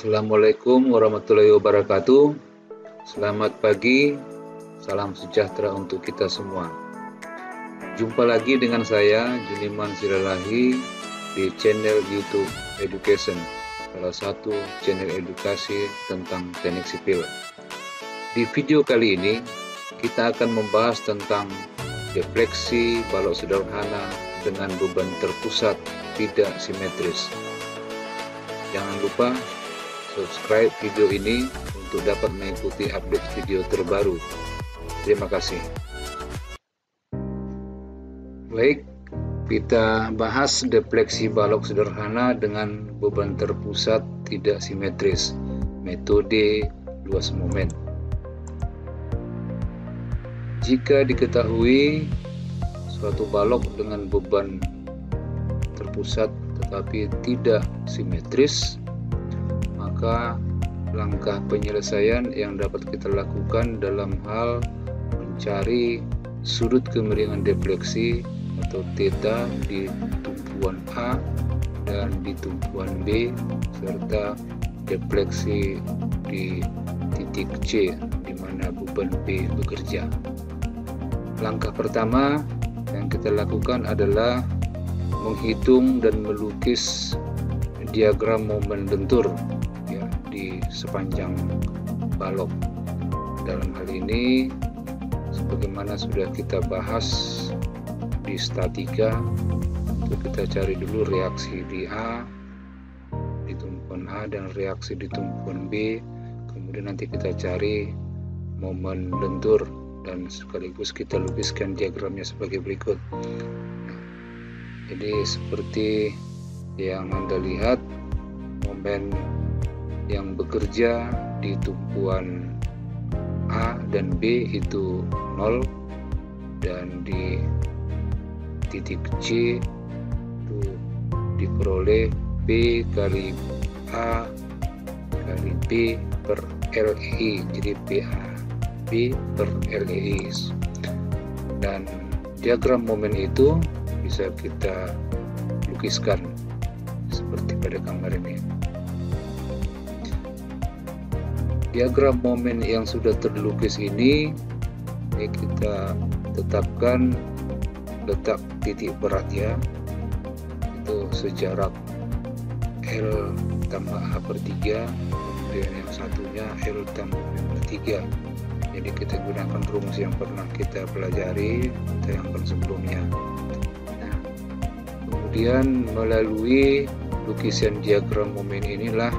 Assalamualaikum warahmatullahi wabarakatuh. Selamat pagi, salam sejahtera untuk kita semua. Jumpa lagi dengan saya, Juniman Siralahi, di channel YouTube Education, salah satu channel edukasi tentang teknik sipil. Di video kali ini, kita akan membahas tentang defleksi balok sederhana dengan beban terpusat tidak simetris. Jangan lupa subscribe video ini untuk dapat mengikuti update video terbaru. Terima kasih. Baik, kita bahas defleksi balok sederhana dengan beban terpusat tidak simetris, metode luas momen. Jika diketahui suatu balok dengan beban terpusat tetapi tidak simetris, maka langkah penyelesaian yang dapat kita lakukan dalam hal mencari sudut kemiringan defleksi atau theta di tumpuan A dan di tumpuan B, serta defleksi di titik C di mana beban B bekerja. Langkah pertama yang kita lakukan adalah menghitung dan melukis diagram momen lentur ya, di sepanjang balok. Dalam hal ini, sebagaimana sudah kita bahas di statika, untuk kita cari dulu reaksi di A, di tumpuan A, dan reaksi di tumpuan B. Kemudian nanti kita cari momen lentur dan sekaligus kita lukiskan diagramnya sebagai berikut. Jadi seperti yang Anda lihat, momen yang bekerja di tumpuan A dan B itu 0, dan di titik C itu diperoleh P kali A kali B per LEI, jadi PA B per LEI. Dan diagram momen itu bisa kita lukiskan seperti pada gambar ini. Diagram momen yang sudah terlukis ini kita tetapkan letak titik beratnya, itu sejarak L tambah A per 3, kemudian yang satunya L tambah B per 3. Jadi kita gunakan rumus yang pernah kita pelajari tayangan sebelumnya. Nah, kemudian melalui lukisan diagram momen inilah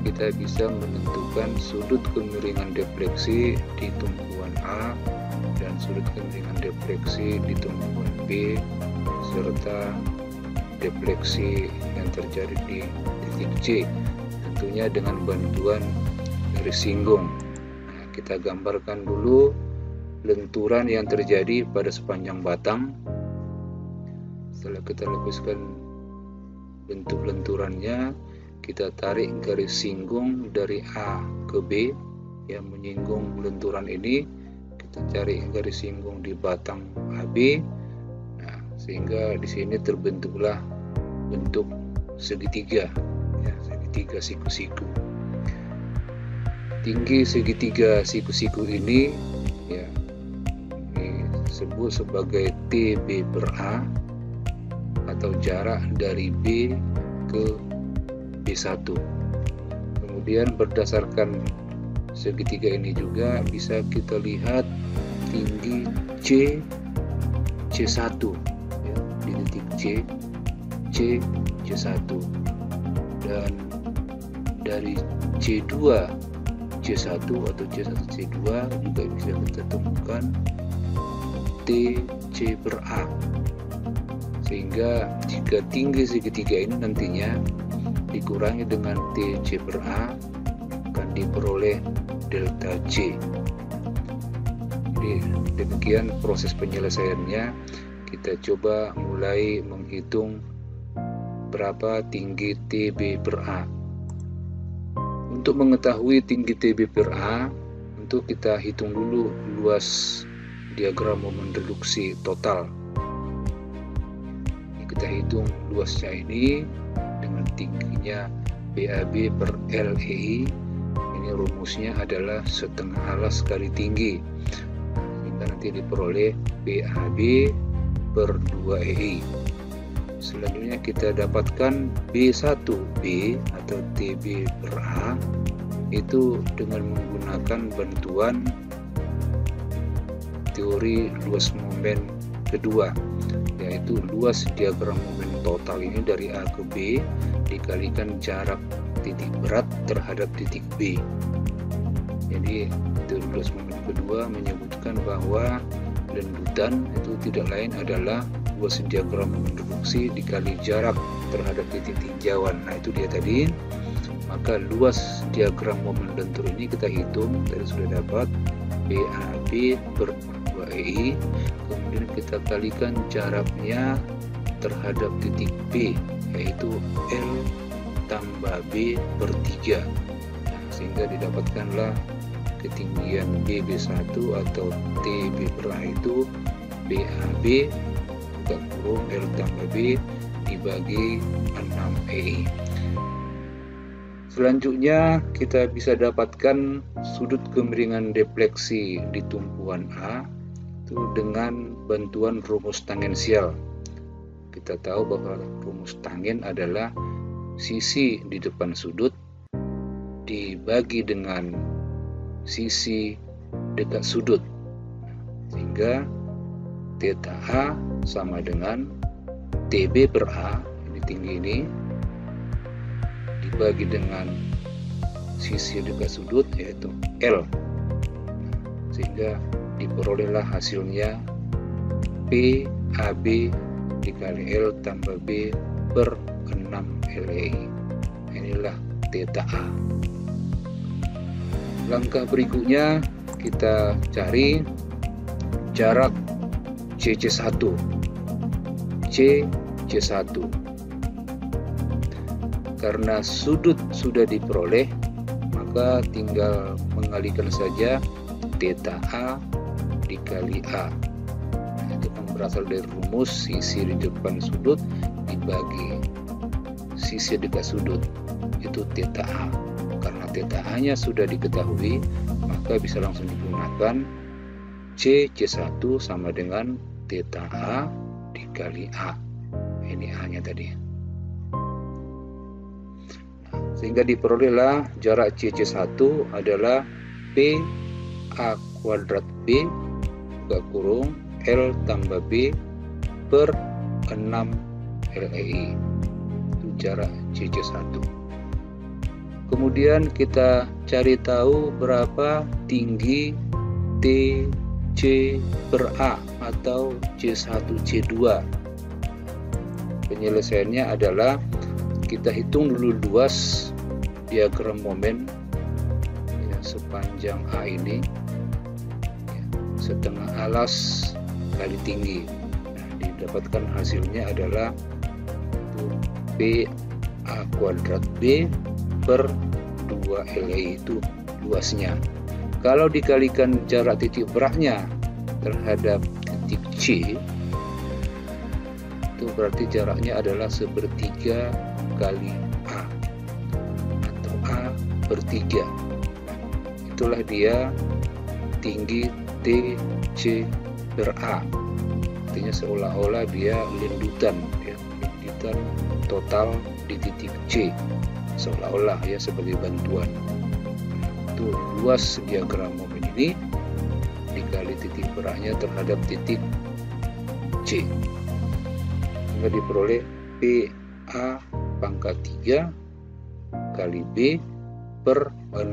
kita bisa menentukan sudut kemiringan defleksi di tumpuan A dan sudut kemiringan defleksi di tumpuan B, serta defleksi yang terjadi di titik C, tentunya dengan bantuan garis singgung. Nah, kita gambarkan dulu lenturan yang terjadi pada sepanjang batang. Setelah kita lukiskan bentuk lenturannya, kita tarik garis singgung dari A ke B yang menyinggung lenturan ini. Kita cari garis singgung di batang AB. Nah, sehingga di sini terbentuklah bentuk segitiga, ya, segitiga siku-siku. Tinggi segitiga siku-siku ini ya disebut sebagai TB per A, atau jarak dari B ke B1. Kemudian berdasarkan segitiga ini juga bisa kita lihat tinggi C1 ya, di titik C1, dan dari C1 atau C1C2 juga bisa kita temukan TC per A, sehingga jika tinggi segitiga ini nantinya dikurangi dengan TC per A akan diperoleh delta C. Jadi demikian proses penyelesaiannya. Kita coba mulai menghitung berapa tinggi TB per A. Untuk mengetahui tinggi TB per A, untuk kita hitung dulu luas diagram momen reduksi total. Kita hitung luasnya ini dengan tingginya BAB per LEI. Ini rumusnya adalah setengah alas kali tinggi, sehingga nanti diperoleh BAB per 2EI. Selanjutnya kita dapatkan B1B atau TB per A itu dengan menggunakan bantuan teori luas momen kedua, yaitu luas diagram momen total ini dari A ke B dikalikan jarak titik berat terhadap titik B. Jadi teori luas momen kedua menyebutkan bahwa lendutan itu tidak lain adalah luas diagram momen reduksi dikali jarak terhadap titik tinjauan. Nah, itu dia tadi. Maka luas diagram momen lentur ini kita hitung, tadi sudah dapat BAB per 2EI, kemudian kita kalikan jaraknya terhadap titik B, yaitu L tambah B per 3. Nah, sehingga didapatkanlah ketinggian BB1 atau TB per A itu BAB L tambah B dibagi 6EI. Selanjutnya kita bisa dapatkan sudut kemiringan defleksi di tumpuan A itu dengan bantuan rumus tangensial. Kita tahu bahwa rumus tangen adalah sisi di depan sudut dibagi dengan sisi dekat sudut, sehingga theta A sama dengan TB per A, ini tinggi ini, dibagi dengan sisi dekat sudut yaitu L, sehingga diperolehlah hasilnya PAB dikali L tambah B per 6 LEI. Inilah theta A. Langkah berikutnya kita cari jarak CC1. CC1. Karena sudut sudah diperoleh, maka tinggal mengalihkan saja theta A dikali A. Nah, itu kan berasal dari rumus sisi di depan sudut dibagi sisi dekat sudut, itu theta A. Karena theta A-nya sudah diketahui, maka bisa langsung digunakan C1 sama dengan theta A dikali A. Ini A-nya tadi. Nah, sehingga diperolehlah jarak CC1 adalah PA kuadrat B buka kurung L tambah B per 6 LEI. Itu jarak CC1. Kemudian kita cari tahu berapa tinggi TC per A atau C1 C2. Penyelesaiannya adalah kita hitung dulu luas diagram momen ya, sepanjang A ini ya, setengah alas kali tinggi. Nah, didapatkan hasilnya adalah PA kuadrat B per 2 LEI, itu luasnya. Kalau dikalikan jarak titik beratnya terhadap titik C, itu berarti jaraknya adalah sepertiga kali A atau A per 3. Itulah dia tinggi TC per A. Artinya seolah-olah dia lendutan, ya, lendutan total di titik C, seolah-olah ya sebagai bantuan. Itu luas diagram momen ini dikali titik beratnya terhadap titik C, sehingga diperoleh PA pangkat 3 kali B per 6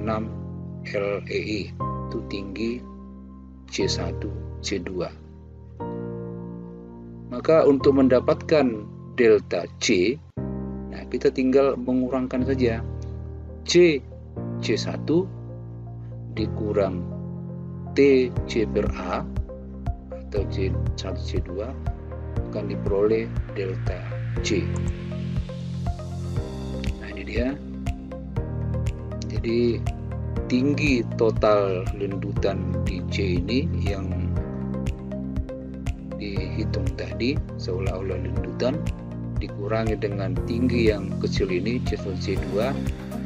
LEI, itu tinggi C1 C2. Maka untuk mendapatkan delta C, nah kita tinggal mengurangkan saja C1 dikurang TC per A atau C1 C2 akan diperoleh delta C. Nah ini dia. Jadi tinggi total lendutan di C ini yang dihitung tadi seolah-olah lendutan dikurangi dengan tinggi yang kecil ini C2,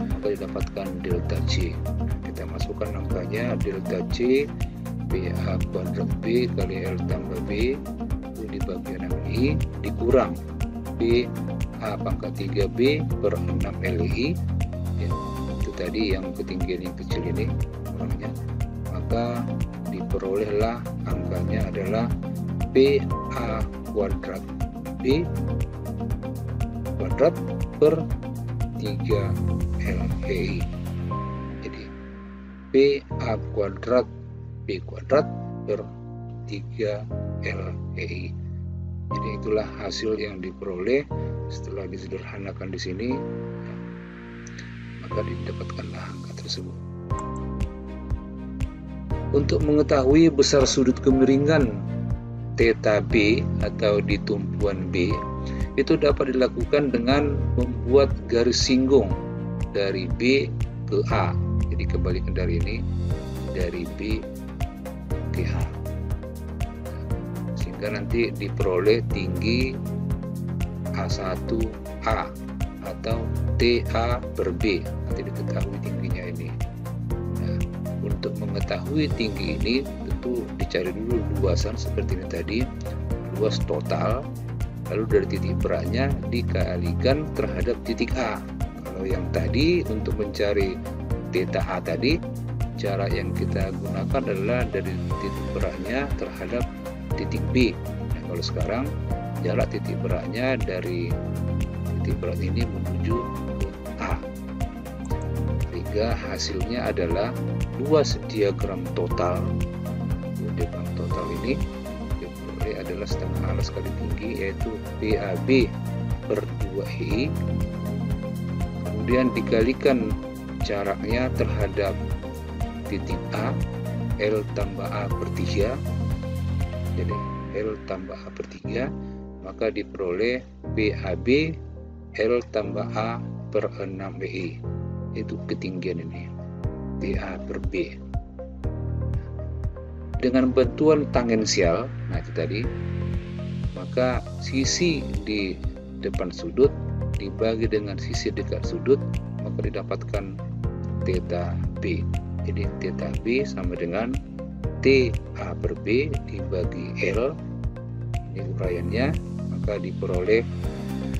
maka didapatkan delta C. Kita masukkan angkanya delta C PA kuadrat B kali L tambah B itu dibagi 6I dikurang PA pangkat 3B per 6 LI ya, itu tadi yang ketinggian yang kecil ini kurangnya, maka diperolehlah angkanya adalah PA kuadrat B kuadrat per 3 LI. Jadi PA kuadrat B kuadrat per 3 LI. Jadi itulah hasil yang diperoleh setelah disederhanakan di sini, maka didapatkanlah angka tersebut. Untuk mengetahui besar sudut kemiringan theta B atau di tumpuan B, itu dapat dilakukan dengan membuat garis singgung dari B ke A. Jadi kebalikan dari ini, dari B ke A, sehingga nanti diperoleh tinggi A1A atau TA per B. Nanti diketahui tingginya ini. Nah, untuk mengetahui tinggi ini tentu dicari dulu luasan seperti ini tadi, luas total, lalu dari titik beratnya dikalikan terhadap titik A. Kalau yang tadi untuk mencari theta A tadi, cara yang kita gunakan adalah dari titik beratnya terhadap titik B. Nah, kalau sekarang jarak titik beratnya dari titik berat ini menuju ke A, sehingga hasilnya adalah luas diagram total. Diagram total ini adalah setengah alas kali tinggi, yaitu PAB per 2I, kemudian dikalikan jaraknya terhadap titik A, L tambah A per 3, jadi L tambah A per 3, maka diperoleh PAB L tambah A per 6I, itu ketinggian ini PA per B. Dengan bantuan tangensial, nah itu tadi, maka sisi di depan sudut dibagi dengan sisi dekat sudut, maka didapatkan theta B. Jadi theta B sama dengan TA per B dibagi L, ini uraiannya, maka diperoleh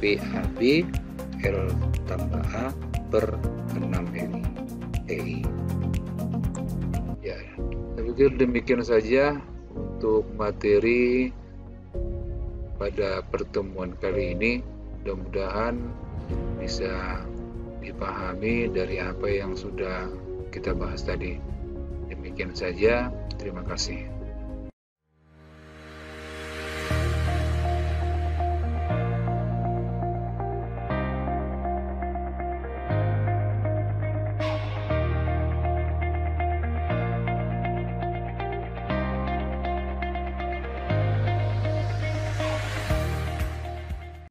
PAB L tambah A per 6 LI. Ya, saya pikir demikian saja untuk materi pada pertemuan kali ini. Mudah-mudahan bisa dipahami dari apa yang sudah kita bahas tadi. Demikian saja, terima kasih.